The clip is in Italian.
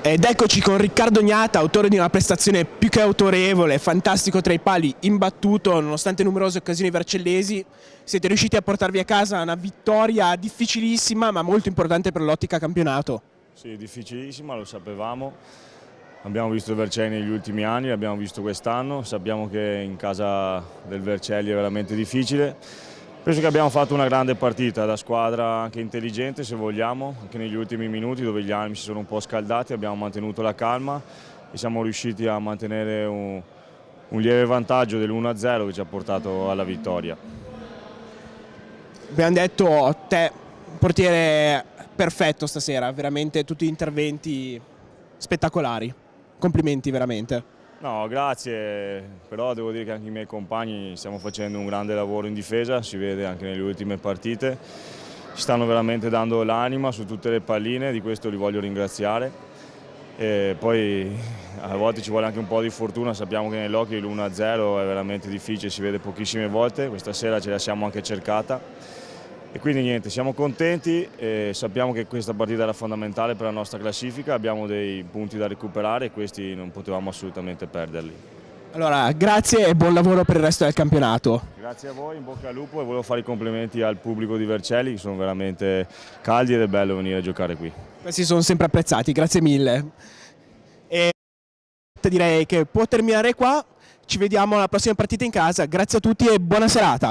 Ed eccoci con Riccardo Gnata, autore di una prestazione più che autorevole, fantastico tra i pali, imbattuto nonostante numerose occasioni vercellesi. Siete riusciti a portarvi a casa una vittoria difficilissima ma molto importante per l'ottica campionato. Sì, difficilissima, lo sapevamo. Abbiamo visto il Vercelli negli ultimi anni, l'abbiamo visto quest'anno, sappiamo che in casa del Vercelli è veramente difficile. Penso che abbiamo fatto una grande partita da squadra, anche intelligente se vogliamo, anche negli ultimi minuti dove gli animi si sono un po' scaldati, abbiamo mantenuto la calma e siamo riusciti a mantenere un lieve vantaggio dell'1-0 che ci ha portato alla vittoria. Abbiamo detto te, portiere perfetto stasera, veramente tutti interventi spettacolari. Complimenti veramente. No, grazie, però devo dire che anche i miei compagni stiamo facendo un grande lavoro in difesa, si vede anche nelle ultime partite, ci stanno veramente dando l'anima su tutte le palline, di questo li voglio ringraziare. E poi a volte ci vuole anche un po' di fortuna, sappiamo che nell'hockey l'1-0 è veramente difficile, si vede pochissime volte, questa sera ce la siamo anche cercata. E quindi niente, siamo contenti e sappiamo che questa partita era fondamentale per la nostra classifica, abbiamo dei punti da recuperare e questi non potevamo assolutamente perderli. Allora, grazie e buon lavoro per il resto del campionato. Grazie a voi, in bocca al lupo e volevo fare i complimenti al pubblico di Vercelli che sono veramente caldi ed è bello venire a giocare qui. Questi sono sempre apprezzati, grazie mille. E direi che può terminare qua, ci vediamo alla prossima partita in casa, grazie a tutti e buona serata.